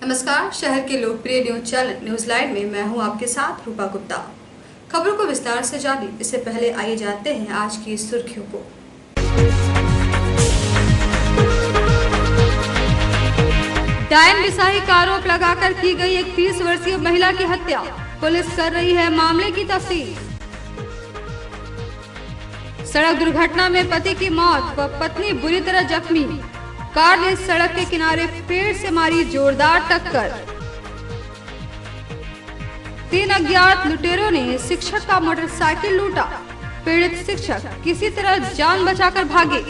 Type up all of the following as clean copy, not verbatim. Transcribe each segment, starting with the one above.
नमस्कार, शहर के लोकप्रिय न्यूज चैनल न्यूज लाइन में मैं हूं आपके साथ रूपा गुप्ता। खबरों को विस्तार से जाने इससे पहले आइए जानते हैं आज की सुर्खियों को। डायन बिसाही का आरोप लगाकर की गई एक 30 वर्षीय महिला की हत्या, पुलिस कर रही है मामले की तफ्तीश। सड़क दुर्घटना में पति की मौत व पत्नी बुरी तरह जख्मी, कार ने सड़क के किनारे पेड़ से मारी जोरदार टक्कर। 3 अज्ञात लुटेरों ने शिक्षक का मोटरसाइकिल लूटा, पीड़ित शिक्षक किसी तरह जान बचाकर भागे।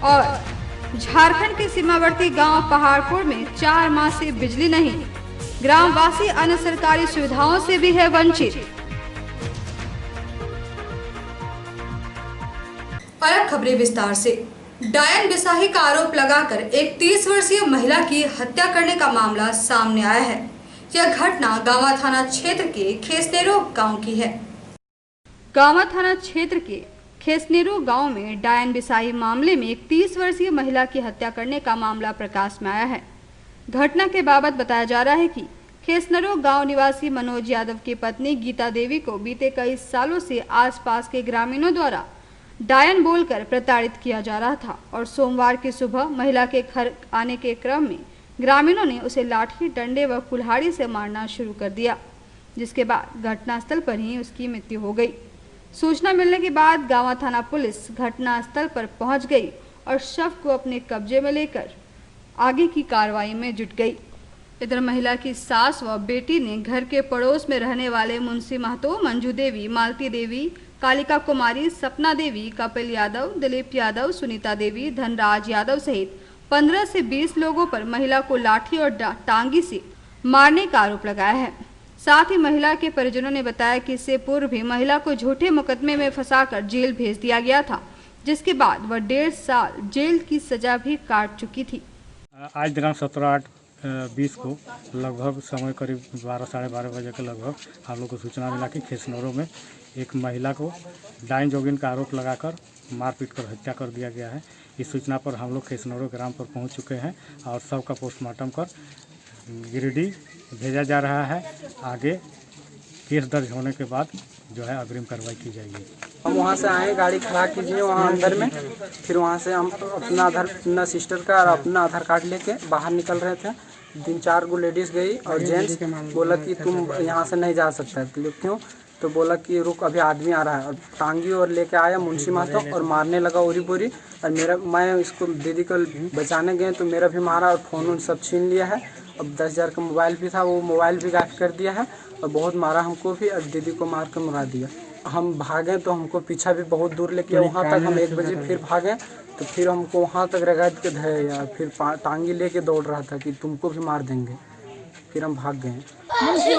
और झारखंड के सीमावर्ती गांव पहाड़पुर में 4 माह से बिजली नहीं, ग्रामवासी अन्य सरकारी सुविधाओं से भी है वंचित। और अब खबरें विस्तार से। डायन बिसाही का आरोप लगाकर एक 30 वर्षीय महिला की हत्या करने का मामला सामने आया है। यह घटना गांवा थाना क्षेत्र के खेसनेरो गांव की है। गांवा थाना क्षेत्र के खेसनेरो गांव में डायन बिसाही मामले में एक 30 वर्षीय महिला की हत्या करने का मामला प्रकाश में आया है। घटना के बाबत बताया जा रहा है कि खेसनेरो गांव निवासी मनोज यादव की पत्नी गीता देवी को बीते कई सालों से आसपास के ग्रामीणों द्वारा डायन बोलकर प्रताड़ित किया जा रहा था और सोमवार की सुबह महिला के घर आने के क्रम में ग्रामीणों ने उसे लाठी, डंडे व कुल्हाड़ी से मारना शुरू कर दिया, जिसके बाद घटनास्थल पर ही उसकी मृत्यु हो गई। सूचना मिलने के बाद गांवा थाना पुलिस घटनास्थल पर पहुंच गई और शव को अपने कब्जे में लेकर आगे की कार्रवाई में जुट गई। इधर महिला की सास व बेटी ने घर के पड़ोस में रहने वाले मुंशी महतो, मंजू देवी, मालती देवी, कालिका कुमारी, सपना देवी, कपिल यादव, दिलीप यादव, सुनीता देवी, धनराज यादव सहित 15 से 20 लोगों पर महिला को लाठी और टांगी से मारने का आरोप लगाया है। साथ ही महिला के परिजनों ने बताया कि इससे पूर्व भी महिला को झूठे मुकदमे में फंसाकर जेल भेज दिया गया था, जिसके बाद वह 1.5 साल जेल की सजा भी काट चुकी थी। आज दिनांक 17/8/20 को लगभग समय करीब 12 साढ़े 12 बजे के लगभग हम लोग को सूचना मिला कि खेसनेरो में एक महिला को डायन जोगिन का आरोप लगाकर मारपीट कर हत्या कर दिया गया है। इस सूचना पर हम लोग खेसनेरो ग्राम पर पहुंच चुके हैं और शव का पोस्टमार्टम कर गिरिडीह भेजा जा रहा है। आगे केस दर्ज होने के बाद जो है अग्रिम कार्रवाई की जाएगी। हम वहाँ से आए, गाड़ी खड़ा कीजिए वहाँ अंदर में, फिर वहाँ से हम अपना सिस्टर का और अपना आधार कार्ड लेके बाहर निकल रहे थे। 3-4 गो लेडीज़ गई और जेंट्स बोला कि तुम यहाँ से नहीं जा सकता है। क्यों? तो बोला कि रुक, अभी आदमी आ रहा है, और टांगी और लेके आया मुंशी महतो और मारने लगा उरी पूरी। और मैं इसको दीदी को बचाने गए तो मेरा भी मारा और फ़ोन सब छीन लिया है। अब 10,000 का मोबाइल भी था, वो मोबाइल भी गायब कर दिया है और बहुत मारा हमको भी, और दीदी को मार कर मुरा दिया। हम भागे तो हमको पीछा भी बहुत दूर लेके वहाँ तक हम 1 बजे फिर भागे तो फिर हमको वहाँ तक रगड़ के धरे यार, फिर टांगी लेके दौड़ रहा था कि तुमको भी मार देंगे। फिर हम भाग गए। मुंशी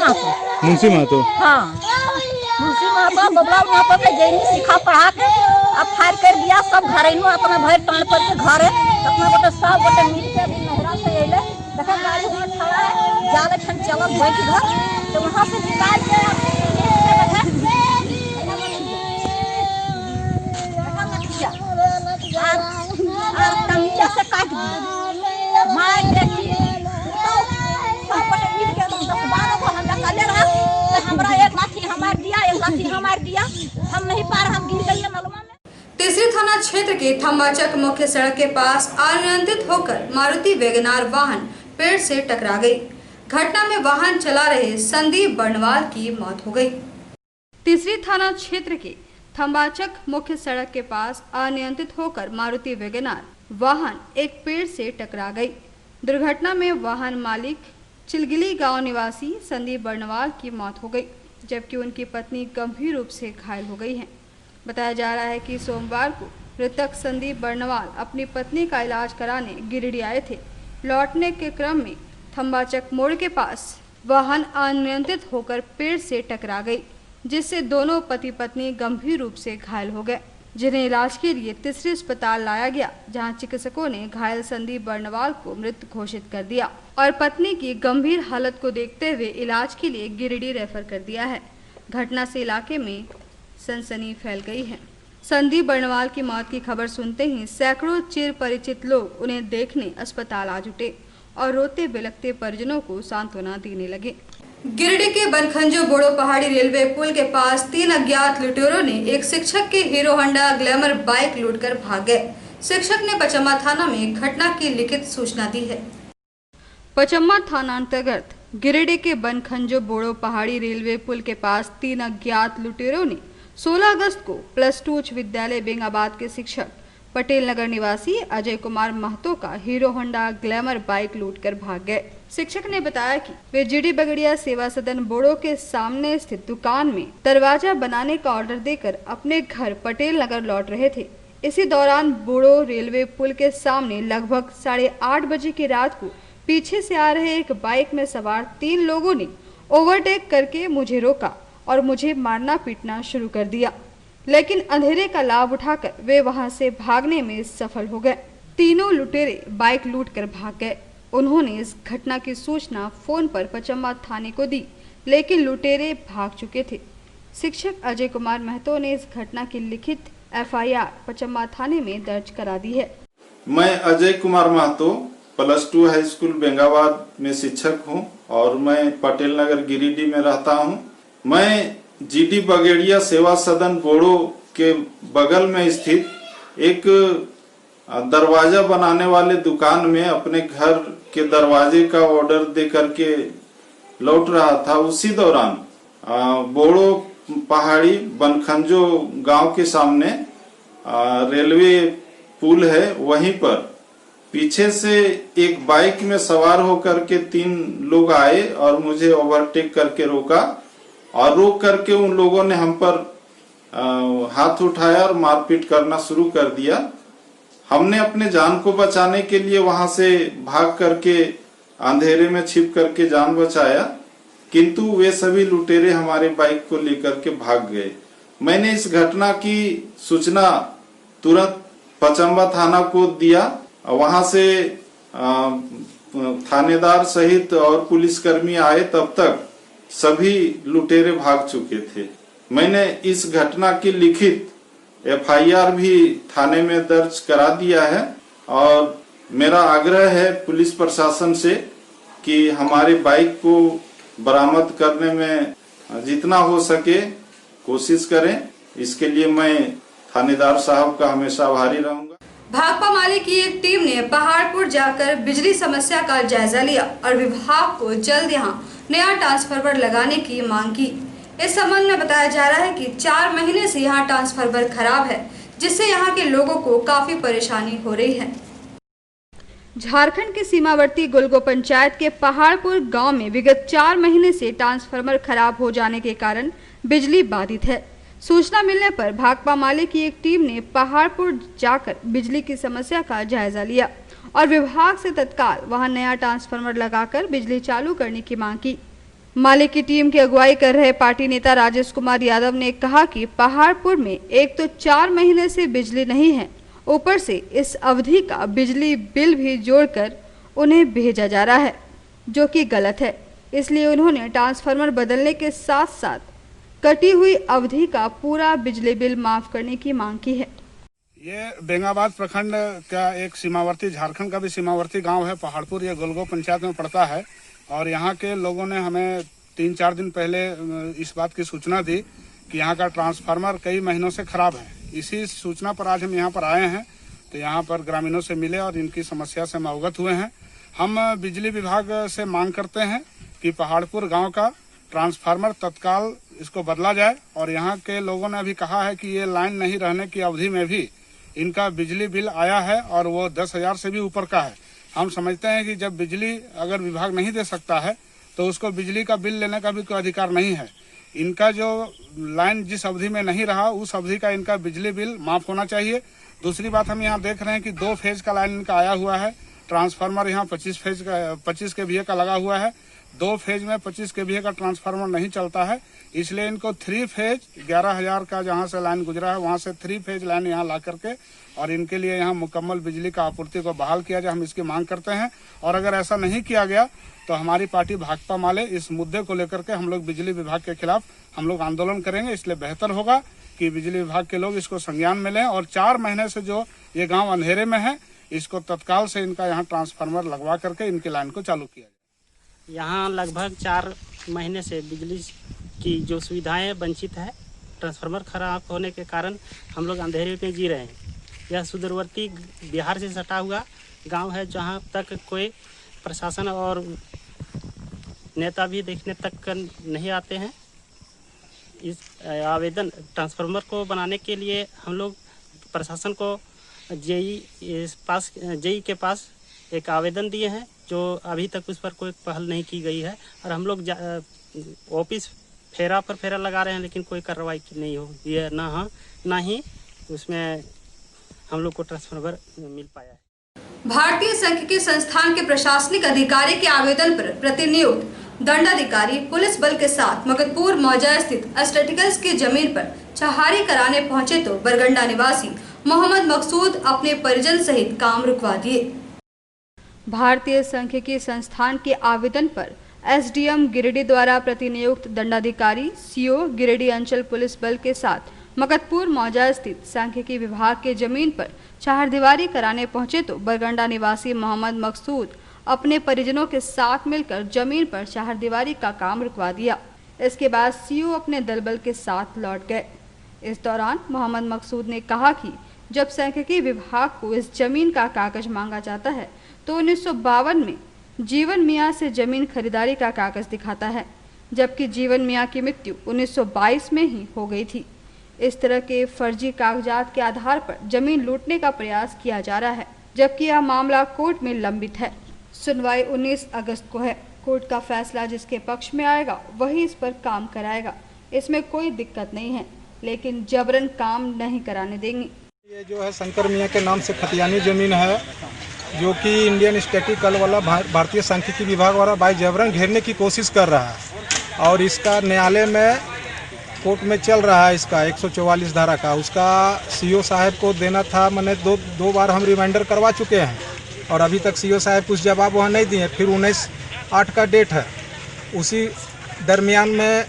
महतो हाँ, मुंशी महतो बबला वहाँ पर जैनी सिखा पढ़ा के अब फायर कर दिया। सब घरेलू अपना भर टाण पर के घर है, अपना गोटे सब गोटे मिल के अभी नहरा से अले देखा गाड़ी वहाँ खड़ा है, जाल खन चलल भर के घर तो वहाँ से निकाल के और तमीजा से काट दिया, मार देखिए सब गोटे मिल के 10-12 को हमरा कले रहा। हमरा एक लाठी हमार दिया, एक लाठी हमार दिया, हम नहीं पार, हम गिर गए नलवा में। तीसरी थाना क्षेत्र के थम्बाचक मुख्य सड़क के पास अनियंत्रित होकर मारुति वैगनार वाहन पेड़ से टकरा गई। घटना में वाहन चला रहे संदीप बर्नवाल की मौत हो गई। तीसरी थाना क्षेत्र के थम्बाचक मुख्य सड़क के पास अनियंत्रित होकर मारुति वैगनार वाहन एक पेड़ से टकरा गई। दुर्घटना में वाहन मालिक चिलगिली गांव निवासी संदीप बर्नवाल की मौत हो गई, जबकि उनकी पत्नी गंभीर रूप से घायल हो गई है। बताया जा रहा है कि सोमवार को मृतक संदीप बर्नवाल अपनी पत्नी का इलाज कराने गिरिडीह आए थे। लौटने के क्रम में थम्बाचक मोड़ के पास वाहन अनियंत्रित होकर पेड़ से टकरा गई, जिससे दोनों पति पत्नी गंभीर रूप से घायल हो गए, जिन्हें इलाज के लिए तीसरे अस्पताल लाया गया, जहां चिकित्सकों ने घायल संदीप बर्नवाल को मृत घोषित कर दिया और पत्नी की गंभीर हालत को देखते हुए इलाज के लिए गिरिडीह रेफर कर दिया है। घटना से इलाके में सनसनी फैल गई है। संदीप बर्णवाल की मौत की खबर सुनते ही सैकड़ों चिर परिचित लोग उन्हें देखने अस्पताल आ जुटे और रोते बिलखते परिजनों को सांत्वना देने लगे। गिरिडीह के बनखंजो बोड़ो पहाड़ी रेलवे पुल के पास 3 अज्ञात लुटेरों ने एक शिक्षक के हीरो होंडा ग्लैमर बाइक लूटकर भाग गए। शिक्षक ने पचम्मा थाना में घटना की लिखित सूचना दी है। पचम्मा थाना अंतर्गत गिरिडीह के बनखंजो बोड़ो पहाड़ी रेलवे पुल के पास 3 अज्ञात लुटेरों ने 16 अगस्त को +2 उच्च विद्यालय बेंगाबाद के शिक्षक पटेल नगर निवासी अजय कुमार महतो का हीरो होंडा ग्लैमर बाइक लूटकर भाग गए। शिक्षक ने बताया कि वे जीडी बगड़िया सेवा सदन बोड़ो के सामने स्थित दुकान में दरवाजा बनाने का ऑर्डर देकर अपने घर पटेल नगर लौट रहे थे। इसी दौरान बोड़ो रेलवे पुल के सामने लगभग 8:30 बजे की रात को पीछे से आ रहे एक बाइक में सवार 3 लोगों ने ओवरटेक करके मुझे रोका और मुझे मारना पीटना शुरू कर दिया, लेकिन अंधेरे का लाभ उठाकर वे वहां से भागने में सफल हो गए। तीनों लुटेरे बाइक लूटकर भाग गए। उन्होंने इस घटना की सूचना फोन पर पचम्मा थाने को दी, लेकिन लुटेरे भाग चुके थे। शिक्षक अजय कुमार महतो ने इस घटना की लिखित FIR पचम्मा थाने में दर्ज करा दी है। मैं अजय कुमार महतो +2 हाई स्कूल बेंगाबाद में शिक्षक हूं और मैं पटेल नगर गिरिडीह में रहता हूं। मैं जीडी बगेड़िया सेवा सदन बोड़ो के बगल में स्थित एक दरवाजा बनाने वाले दुकान में अपने घर के दरवाजे का ऑर्डर दे करके लौट रहा था। उसी दौरान बोड़ो पहाड़ी बनखंजो गांव के सामने रेलवे पुल है, वहीं पर पीछे से एक बाइक में सवार होकर के 3 लोग आए और मुझे ओवरटेक करके रोका और रोक करके उन लोगों ने हम पर हाथ उठाया और मारपीट करना शुरू कर दिया। हमने अपने जान को बचाने के लिए वहां से भाग करके अंधेरे में छिप करके जान बचाया, किंतु वे सभी लुटेरे हमारे बाइक को लेकर के भाग गए। मैंने इस घटना की सूचना तुरंत पचम्मा थाना को दिया। वहां से थानेदार सहित और पुलिसकर्मी आए, तब तक सभी लुटेरे भाग चुके थे। मैंने इस घटना की लिखित FIR भी थाने में दर्ज करा दिया है और मेरा आग्रह है पुलिस प्रशासन से कि हमारे बाइक को बरामद करने में जितना हो सके कोशिश करें। इसके लिए मैं थानेदार साहब का हमेशा आभारी रहूंगा। भाकपा माले की एक टीम ने पहाड़पुर जाकर बिजली समस्या का जायजा लिया और विभाग को जल्द यहां नया ट्रांसफार्मर लगाने की मांग की। इस संबंध में बताया जा रहा है कि 4 महीने से यहां ट्रांसफार्मर खराब है, जिससे यहां के लोगों को काफी परेशानी हो रही है। झारखंड के सीमावर्ती गुलगो पंचायत के पहाड़पुर गांव में विगत 4 महीने से ट्रांसफार्मर खराब हो जाने के कारण बिजली बाधित है। सूचना मिलने पर भाकपा माले की एक टीम ने पहाड़पुर जाकर बिजली की समस्या का जायजा लिया और विभाग से तत्काल वहां नया ट्रांसफार्मर लगाकर बिजली चालू करने की मांग की। माले की टीम की अगुवाई कर रहे पार्टी नेता राजेश कुमार यादव ने कहा कि पहाड़पुर में एक तो 4 महीने से बिजली नहीं है, ऊपर से इस अवधि का बिजली बिल भी जोड़कर उन्हें भेजा जा रहा है, जो कि गलत है। इसलिए उन्होंने ट्रांसफार्मर बदलने के साथ साथ कटी हुई अवधि का पूरा बिजली बिल माफ करने की मांग की है। ये बेंगाबाद प्रखंड का एक सीमावर्ती, झारखंड का भी सीमावर्ती गांव है पहाड़पुर। ये गुलगो पंचायत में पड़ता है और यहाँ के लोगों ने हमें 3-4 दिन पहले इस बात की सूचना दी कि यहाँ का ट्रांसफार्मर कई महीनों से खराब है। इसी सूचना पर आज हम यहाँ पर आए हैं, तो यहाँ पर ग्रामीणों से मिले और इनकी समस्या से हम अवगत हुए हैं। हम बिजली विभाग से मांग करते हैं कि पहाड़पुर गाँव का ट्रांसफार्मर तत्काल इसको बदला जाए और यहाँ के लोगों ने अभी कहा है कि ये लाइन नहीं रहने की अवधि में भी इनका बिजली बिल आया है और वो 10,000 से भी ऊपर का है। हम समझते हैं कि जब बिजली अगर विभाग नहीं दे सकता है तो उसको बिजली का बिल लेने का भी कोई अधिकार नहीं है। इनका जो लाइन जिस अवधि में नहीं रहा उस अवधि का इनका बिजली बिल माफ होना चाहिए। दूसरी बात, हम यहाँ देख रहे हैं कि 2 फेज का लाइन इनका आया हुआ है। ट्रांसफार्मर यहाँ 25 kVA का लगा हुआ है। 2 फेज में 25 kVA का ट्रांसफार्मर नहीं चलता है, इसलिए इनको 3 फेज 11,000 का जहाँ से लाइन गुजरा है वहाँ से 3 फेज लाइन यहाँ ला करके और इनके लिए यहाँ मुकम्मल बिजली का आपूर्ति को बहाल किया जाए, हम इसकी मांग करते हैं। और अगर ऐसा नहीं किया गया तो हमारी पार्टी भाकपा माले इस मुद्दे को लेकर के हम लोग बिजली विभाग के खिलाफ हम लोग आंदोलन करेंगे। इसलिए बेहतर होगा कि बिजली विभाग के लोग इसको संज्ञान में लें और 4 महीने से जो ये गाँव अंधेरे में है इसको तत्काल से इनका यहाँ ट्रांसफार्मर लगवा करके इनकी लाइन को चालू किया जाए। यहाँ लगभग 4 महीने से बिजली की जो सुविधाएं वंचित है। ट्रांसफार्मर खराब होने के कारण हम लोग अंधेरे में जी रहे हैं। यह सुदूरवर्ती बिहार से सटा हुआ गांव है, जहां तक कोई प्रशासन और नेता भी देखने तक नहीं आते हैं। इस आवेदन ट्रांसफार्मर को बनाने के लिए हम लोग प्रशासन को जेई के पास एक आवेदन दिए हैं, जो अभी तक उस पर कोई पहल नहीं की गई है। और हम लोग ऑफिस फेरा पर फेरा लगा रहे हैं, लेकिन कोई कार्रवाई नहीं हो रही है, ना ही उसमें हम लोग को ट्रांसफार्मर मिल पाया है। भारतीय सांख्यिकी संस्थान के प्रशासनिक अधिकारी के आवेदन पर प्रतिनियुक्त दंडाधिकारी पुलिस बल के साथ मगतपुर मौजा स्थित एस्थेटिकल्स की जमीन पर चहारी कराने पहुंचे तो बरगंडा निवासी मोहम्मद मकसूद अपने परिजन सहित काम रुकवा दिए। भारतीय सांख्यिकी संस्थान के आवेदन पर एसडीएम गिरिडीह द्वारा प्रतिनियुक्त दंडाधिकारी सीओ गिरिडीह अंचल पुलिस बल के साथ मगतपुर मौजा स्थित सांख्यिकी विभाग के जमीन पर चारदीवारी कराने पहुंचे तो बरगंडा निवासी मोहम्मद मकसूद अपने परिजनों के साथ मिलकर जमीन पर चारदीवारी का काम रुकवा दिया। इसके बाद सीओ अपने दलबल के साथ लौट गए। इस दौरान मोहम्मद मकसूद ने कहा कि जब सांख्यिकी विभाग को इस जमीन का कागज मांगा जाता है तो 1952 में जीवन मियाँ से जमीन खरीदारी का कागज दिखाता है, जबकि जीवन मियाँ की मृत्यु 1922 में ही हो गई थी। इस तरह के फर्जी कागजात के आधार पर जमीन लूटने का प्रयास किया जा रहा है, जबकि यह मामला कोर्ट में लंबित है। सुनवाई 19 अगस्त को है। कोर्ट का फैसला जिसके पक्ष में आएगा वही इस पर काम कराएगा। इसमें कोई दिक्कत नहीं है, लेकिन जबरन काम नहीं कराने देंगे। ये जो है शंकर मियाँ के नाम से खतियानी जमीन है, जो कि इंडियन स्टैटिकल वाला भारतीय सांख्यिकी विभाग वाला बाई जबरन घेरने की कोशिश कर रहा है और इसका न्यायालय में कोर्ट में चल रहा है। इसका 144 धारा का उसका सीओ साहब को देना था। मैंने दो बार हम रिमाइंडर करवा चुके हैं और अभी तक सीओ साहब कुछ जवाब वहाँ नहीं दिए। फिर 19/8 का डेट है। उसी दरमियान में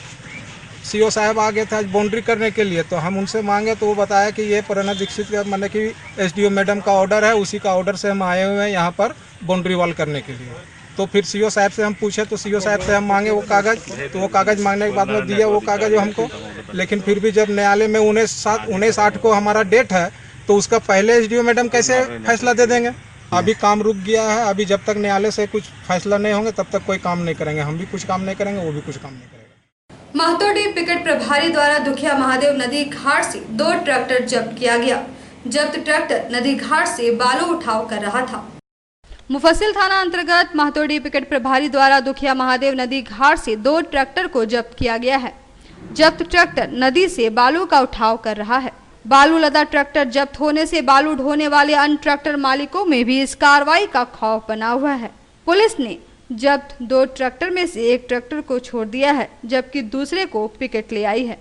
सीओ साहब आ गए थे बाउंड्री करने के लिए, तो हम उनसे मांगे तो वो बताया कि ये प्रणव दीक्षित का मतलब कि एसडीओ मैडम का ऑर्डर है, उसी का ऑर्डर से हम आए हुए हैं यहाँ पर बाउंड्री वॉल करने के लिए। तो फिर सीओ साहब से हम पूछे तो सीओ साहब से हम मांगे वो कागज़, तो वो कागज़ मांगने के बाद में दिया वो कागज़ हमको। लेकिन फिर भी जब न्यायालय में 19/8 को हमारा डेट है तो उसका पहले एसडीओ मैडम कैसे फैसला दे देंगे। अभी काम रुक गया है। अभी जब तक न्यायालय से कुछ फैसला नहीं होंगे तब तक कोई काम नहीं करेंगे। हम भी कुछ काम नहीं करेंगे, वो भी कुछ काम नहीं करेंगे। महतोडी पिकेट प्रभारी द्वारा दुखिया महादेव नदी घाट से 2 ट्रैक्टर जब्त किया गया। जब्त ट्रैक्टर नदी घाट से बालू उठाव कर रहा था। मुफस्सिल थाना अंतर्गत महतोडी पिकेट प्रभारी द्वारा दुखिया महादेव नदी घाट से 2 ट्रैक्टर को जब्त किया गया है। जब्त ट्रैक्टर नदी से बालू का उठाव कर रहा है। बालू लदा ट्रैक्टर जब्त होने से बालू ढोने वाले अन्य ट्रैक्टर मालिकों में भी इस कार्रवाई का खौफ बना हुआ है। पुलिस ने जब्त 2 ट्रैक्टर में से एक ट्रैक्टर को छोड़ दिया है, जबकि दूसरे को पिकेट ले आई है।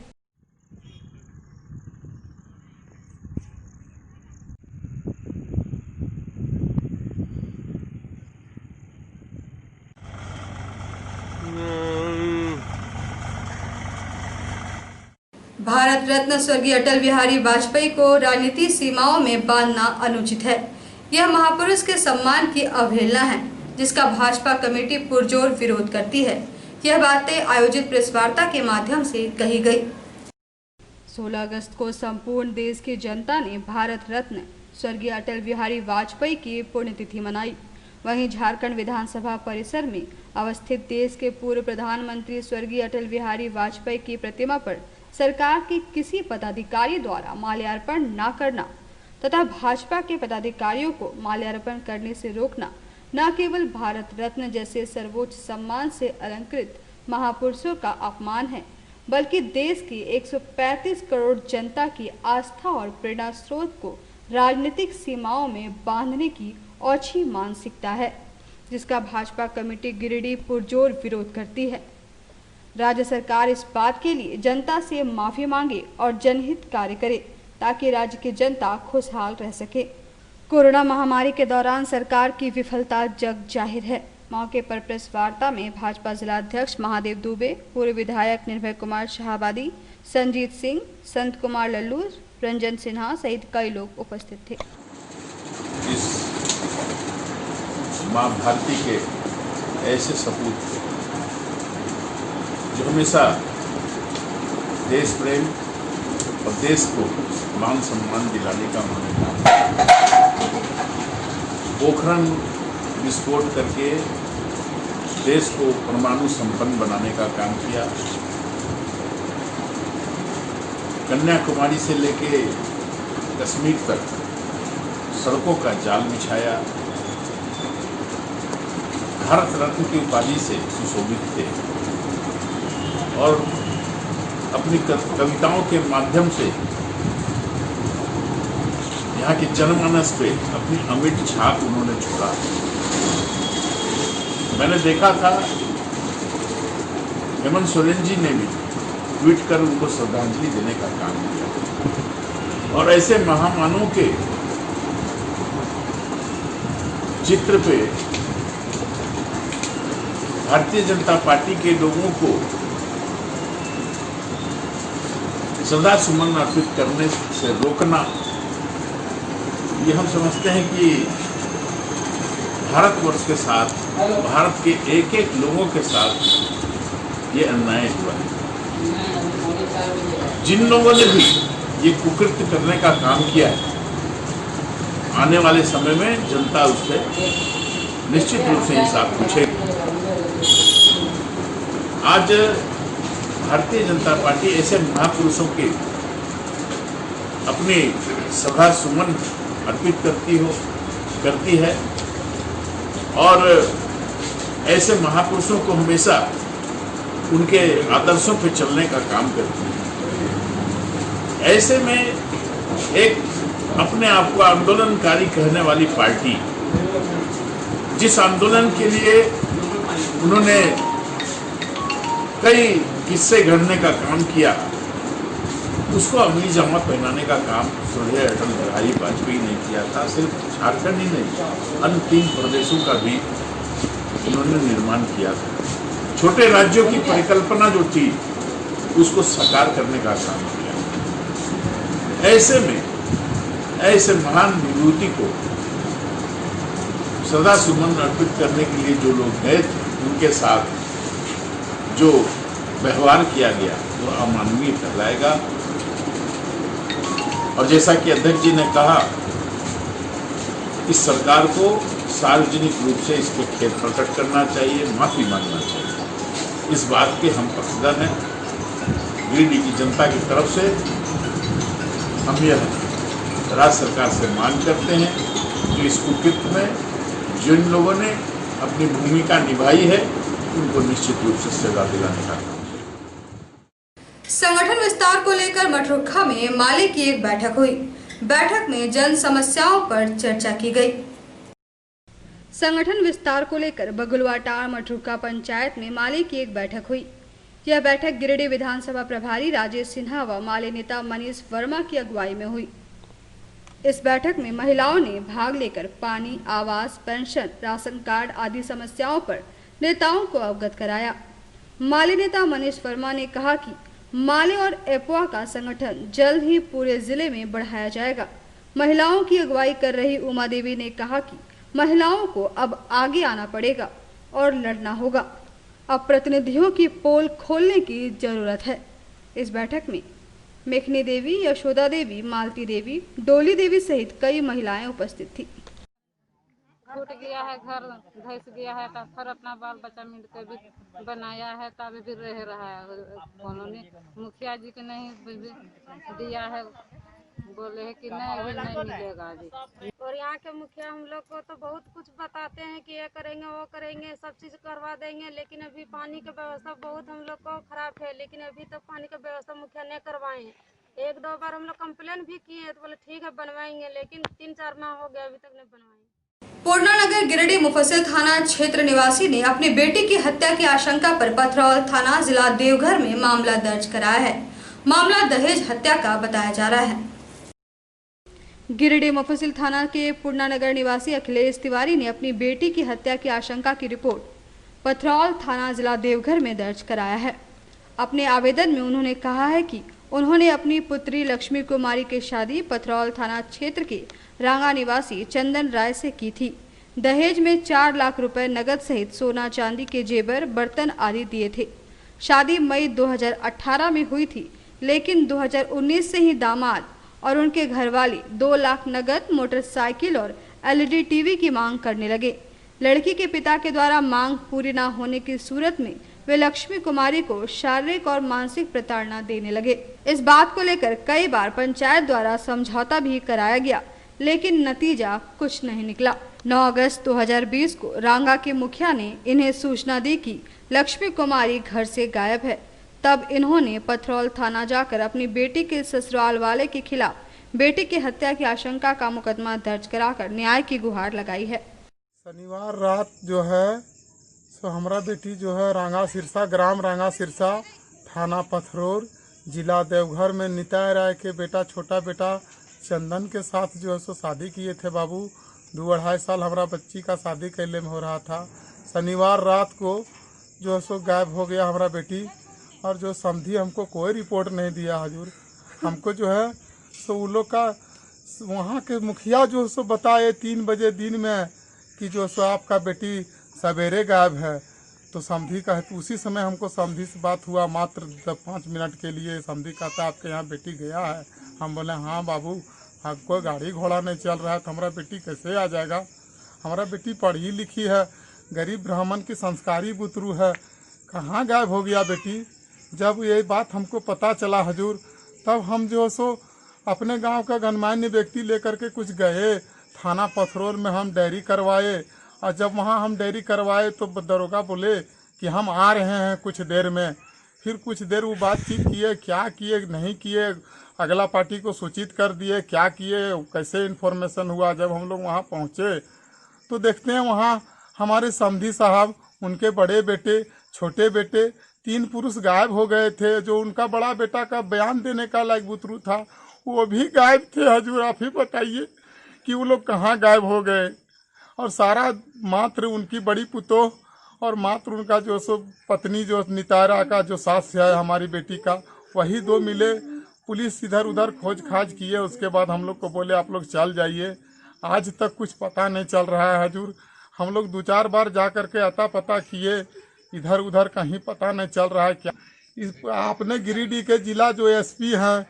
भारत रत्न स्वर्गीय अटल बिहारी वाजपेयी को राजनीति सीमाओं में बांधना अनुचित है। यह महापुरुष के सम्मान की अवहेलना है, जिसका भाजपा कमेटी पुरजोर विरोध करती है। यह बातें आयोजित प्रेस वार्ता के माध्यम से कही गई। 16 अगस्त को संपूर्ण देश की जनता ने भारत रत्न स्वर्गीय अटल बिहारी वाजपेयी की पुण्यतिथि मनाई। वहीं झारखंड विधानसभा परिसर में अवस्थित देश के पूर्व प्रधानमंत्री स्वर्गीय अटल बिहारी वाजपेयी की प्रतिमा पर सरकार के किसी पदाधिकारी द्वारा माल्यार्पण न करना तथा भाजपा के पदाधिकारियों को माल्यार्पण करने से रोकना न केवल भारत रत्न जैसे सर्वोच्च सम्मान से अलंकृत महापुरुषों का अपमान है, बल्कि देश की 135 करोड़ जनता की आस्था और प्रेरणा स्रोत को राजनीतिक सीमाओं में बांधने की ओछी मानसिकता है, जिसका भाजपा कमेटी गिरिडीह पुरजोर विरोध करती है। राज्य सरकार इस बात के लिए जनता से माफी मांगे और जनहित कार्य करे ताकि राज्य की जनता खुशहाल रह सके। कोरोना महामारी के दौरान सरकार की विफलता जग जाहिर है। मौके पर प्रेस वार्ता में भाजपा जिलाध्यक्ष महादेव दुबे, पूर्व विधायक निर्भय कुमार शाहाबादी, संजीत सिंह, संत कुमार लल्लू, रंजन सिन्हा सहित कई लोग उपस्थित थे। इस माँ भारती के ऐसे सपूत जो हमेशा देश प्रेम और देश को मान सम्मान दिलाने का मामला, पोखरण विस्फोट करके देश को परमाणु संपन्न बनाने का काम किया, कन्याकुमारी से लेके कश्मीर तक सड़कों का जाल बिछाया, भारत रत्न की उपाधि से सुशोभित थे और अपनी कविताओं के माध्यम से यहाँ के जनमानस पे अपनी अमिट छाप उन्होंने छोड़ा। मैंने देखा था हेमंत सोरेन जी ने भी ट्वीट कर उनको श्रद्धांजलि देने का काम किया और ऐसे महामानव के चित्र पे भारतीय जनता पार्टी के लोगों को सदा सुमन अर्पित करने से रोकना, ये हम समझते हैं कि भारतवर्ष के साथ, भारत के एक एक लोगों के साथ ये अन्याय हुआ है। जिन लोगों ने भी ये कुकृत्य करने का काम किया है, आने वाले समय में जनता उससे निश्चित रूप से हिसाब पूछेगी। आज भारतीय जनता पार्टी ऐसे महापुरुषों के अपनी सभा सुमन अर्पित करती है और ऐसे महापुरुषों को हमेशा उनके आदर्शों पर चलने का काम करती है। ऐसे में एक अपने आप को आंदोलनकारी कहने वाली पार्टी, जिस आंदोलन के लिए उन्होंने कई किस्से गढ़ने का काम किया, उसको अमली जामा पहनाने का काम स्वर्गीय अटल बिहारी वाजपेयी ने किया था। सिर्फ झारखंड ही नहीं, अन्य 3 प्रदेशों का भी उन्होंने निर्माण किया था। छोटे राज्यों की परिकल्पना जो थी उसको साकार करने का काम किया। ऐसे में ऐसे महान विभूति को सदा सुमन अर्पित करने के लिए जो लोग गए थे, उनके साथ जो व्यवहार किया गया वो अमानवीय कहलाएगा। और जैसा कि अध्यक्ष जी ने कहा, इस सरकार को सार्वजनिक रूप से इस पर खेद प्रकट करना चाहिए, माफी मांगना चाहिए। इस बात के हम पक्षधर हैं। गिरिडीह की जनता की तरफ से हम यह राज्य सरकार से मांग करते हैं कि इस कुकृत्य में जिन लोगों ने अपनी भूमिका निभाई है उनको निश्चित रूप से सजा दिलाने का काम। संगठन विस्तार को लेकर मठरुखा में माले की एक बैठक हुई। बैठक में जन समस्याओं पर चर्चा की गई। संगठन विस्तार को लेकर बगुलवाटार मठरुखा पंचायत में माले की एक बैठक हुई। यह बैठक गिरिडीह विधानसभा प्रभारी राजेश सिन्हा व माले नेता मनीष वर्मा की अगुवाई में हुई। इस बैठक में महिलाओं ने भाग लेकर पानी, आवास, पेंशन, राशन कार्ड आदि समस्याओं पर नेताओं को अवगत कराया। माले नेता मनीष वर्मा ने कहा कि माले और एपोआ का संगठन जल्द ही पूरे जिले में बढ़ाया जाएगा। महिलाओं की अगुवाई कर रही उमा देवी ने कहा कि महिलाओं को अब आगे आना पड़ेगा और लड़ना होगा। अब प्रतिनिधियों की पोल खोलने की जरूरत है। इस बैठक में मेखनी देवी, यशोदा देवी, मालती देवी, डोली देवी सहित कई महिलाएं उपस्थित थी। फूट गया है, घर धस गया है, तो फिर अपना बाल बच्चा मिल के भी बनाया है, तब भी रह रहा है। उन्होंने मुखिया जी को नहीं दिया है, बोले है कि नहीं अभी नहीं मिलेगा जी। और यहाँ के मुखिया हम लोग को तो बहुत कुछ बताते हैं कि ये करेंगे वो करेंगे, सब चीज करवा देंगे, लेकिन अभी पानी की व्यवस्था बहुत हम लोग को खराब है। लेकिन अभी तक पानी की व्यवस्था मुखिया ने करवाए हैं। 1-2 बार हम लोग कंप्लेन भी किए तो बोले ठीक है बनवाएंगे, लेकिन 3-4 माह हो गया अभी तक नहीं बनवाए। पूर्णा नगर गिरिडीह मुफस्सिल थाना क्षेत्र निवासी ने अपनी बेटी की हत्या की आशंका पर पथरौल थाना जिला देवघर में मामला दर्ज कराया है। मामला दहेज हत्या का बताया जा रहा है। गिरिडीह मुफस्सिल थाना के पूर्णा नगर निवासी अखिलेश तिवारी ने अपनी बेटी की हत्या की आशंका की रिपोर्ट पथरौल थाना जिला देवघर में दर्ज कराया है। अपने आवेदन में उन्होंने कहा है कि उन्होंने अपनी पुत्री लक्ष्मी कुमारी की शादी पथरौल थाना क्षेत्र के रांगा निवासी चंदन राय से की थी। दहेज में 4 लाख रुपए नगद सहित सोना चांदी के जेवर बर्तन आदि दिए थे। शादी मई 2018 में हुई थी, लेकिन 2019 से ही दामाद और उनके घरवाली 2 लाख नगद, मोटरसाइकिल और LED टीवी की मांग करने लगे। लड़की के पिता के द्वारा मांग पूरी न होने की सूरत में वे लक्ष्मी कुमारी को शारीरिक और मानसिक प्रताड़ना देने लगे। इस बात को लेकर कई बार पंचायत द्वारा समझौता भी कराया गया, लेकिन नतीजा कुछ नहीं निकला। 9 अगस्त 2020 को रांगा के मुखिया ने इन्हें सूचना दी कि लक्ष्मी कुमारी घर से गायब है। तब इन्होंने पथरौल थाना जाकर अपनी बेटी के ससुराल वाले के खिलाफ बेटी की हत्या की आशंका का मुकदमा दर्ज कराकर न्याय की गुहार लगाई है। शनिवार रात जो है सो हमारा बेटी जो है रांगा सिरसा, ग्राम रांगा सिरसा, थाना पथरौल, जिला देवघर में निताय राय के बेटा, छोटा बेटा चंदन के साथ जो है सो शादी किए थे। बाबू 2-2.5 साल हमारा बच्ची का शादी कैले में हो रहा था। शनिवार रात को जो है सो गायब हो गया हमारा बेटी, और जो समझी हमको कोई रिपोर्ट नहीं दिया हजूर। हमको जो है सो वो लोग का वहाँ के मुखिया जो है सो बताए 3 बजे दिन में कि जो सो आपका बेटी सवेरे गायब है। तो समझी का है, तो उसी समय हमको समझी से बात हुआ, मात्र 5 मिनट के लिए। समझी कहता आपके यहाँ बेटी गया है। हम बोले हाँ बाबू, कोई गाड़ी घोड़ा नहीं चल रहा है तो हमारा बेटी कैसे आ जाएगा। हमारा बेटी पढ़ी लिखी है, गरीब ब्राह्मण की संस्कारी बुतरू है, कहाँ गायब हो गया बेटी। जब ये बात हमको पता चला हजूर, तब हम जो सो अपने गांव का गणमान्य व्यक्ति लेकर के कुछ गए थाना पथरौल में। हम डायरी करवाए, और जब वहाँ हम डायरी करवाए तो दरोगा बोले कि हम आ रहे हैं कुछ देर में। फिर कुछ देर वो बातचीत किए, क्या किए नहीं किए, अगला पार्टी को सूचित कर दिए, क्या किए, कैसे इन्फॉर्मेशन हुआ। जब हम लोग वहाँ पहुँचे तो देखते हैं वहाँ हमारे समधी साहब, उनके बड़े बेटे, छोटे बेटे, 3 पुरुष गायब हो गए थे। जो उनका बड़ा बेटा का बयान देने का लायक बुतरू था वो भी गायब थे। हजूर आप ही बताइए कि वो लोग कहाँ गायब हो गए। और सारा मात्र उनकी बड़ी पुतोह और मात्र उनका जो सो पत्नी जो नितारा का जो सास है हमारी बेटी का, वही 2 मिले। पुलिस इधर उधर खोज खाज किए, उसके बाद हम लोग को बोले आप लोग चल जाइए। आज तक कुछ पता नहीं चल रहा है हजूर। हम लोग 2-4 बार जा कर के अता पता किए, इधर उधर कहीं पता नहीं चल रहा है क्या। आपने गिरिडीह के जिला जो SP हैं,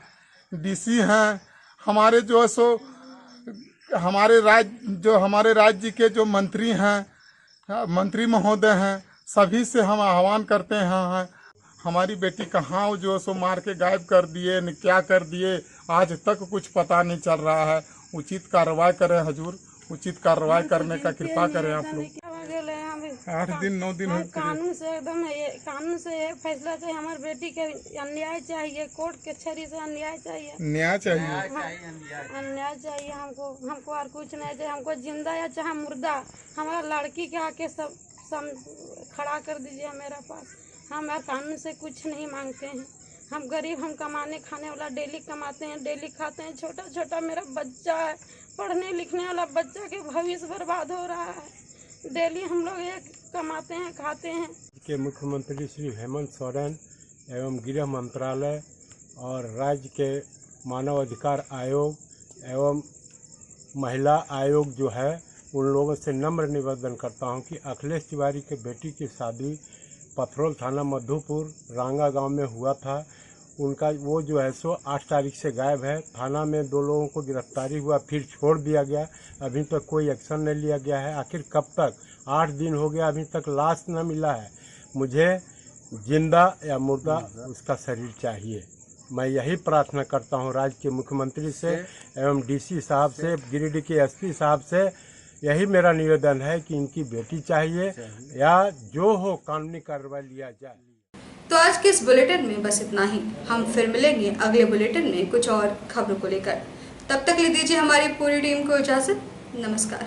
DC हैं, हमारे जो है सो हमारे राज्य के जो मंत्री हैं, मंत्री महोदय हैं, सभी से हम आह्वान करते हैं हमारी बेटी कहाँ जो सो मार के गायब कर दिए, क्या कर दिए, आज तक कुछ पता नहीं चल रहा है। उचित कार्रवाई करें हजूर, उचित कार्रवाई करने का कृपा करें आप लोग। 8 दिन 9 दिन कानून से एकदम कानून से एक फैसला चाहिए। हमारी बेटी के अन्याय चाहिए, कोर्ट के छरी से अन्याय चाहिए, न्याय चाहिए, अन्याय चाहिए हमको और कुछ नहीं चाहिए। हमको जिंदा या चाहे मुर्दा, हमारा लड़की के आके सब खड़ा कर दीजिए मेरा पास। हम कानून से कुछ नहीं मांगते हैं। हम गरीब, हम कमाने खाने वाला, डेली कमाते हैं, डेली खाते हैं। छोटा छोटा मेरा बच्चा है, पढ़ने लिखने वाला बच्चा के भविष्य बर्बाद हो रहा है। डेली हम लोग एक कमाते हैं, खाते हैं। के मुख्यमंत्री श्री हेमंत सोरेन एवं गृह मंत्रालय और राज्य के मानव अधिकार आयोग एवं महिला आयोग जो है, उन लोगों से नम्र निवेदन करता हूं कि अखिलेश तिवारी के बेटी की शादी पथरौल थाना मधुपुर रांगा गांव में हुआ था। उनका वो जो है सो 8 तारीख से गायब है। थाना में 2 लोगों को गिरफ्तारी हुआ, फिर छोड़ दिया गया। अभी तक कोई एक्शन नहीं लिया गया है। आखिर कब तक? 8 दिन हो गया, अभी तक लाश न मिला है। मुझे जिंदा या मुर्दा उसका शरीर चाहिए। मैं यही प्रार्थना करता हूं राज्य के मुख्यमंत्री से एवं DC साहब से, गिरिडीह के SP साहब से। यही मेरा निवेदन है कि इनकी बेटी चाहिए या जो हो कानूनी कार्रवाई लिया जाए। तो आज के इस बुलेटिन में बस इतना ही। हम फिर मिलेंगे अगले बुलेटिन में कुछ और खबरों को लेकर। तब तक ले दीजिए हमारी पूरी टीम को इजाजत। नमस्कार।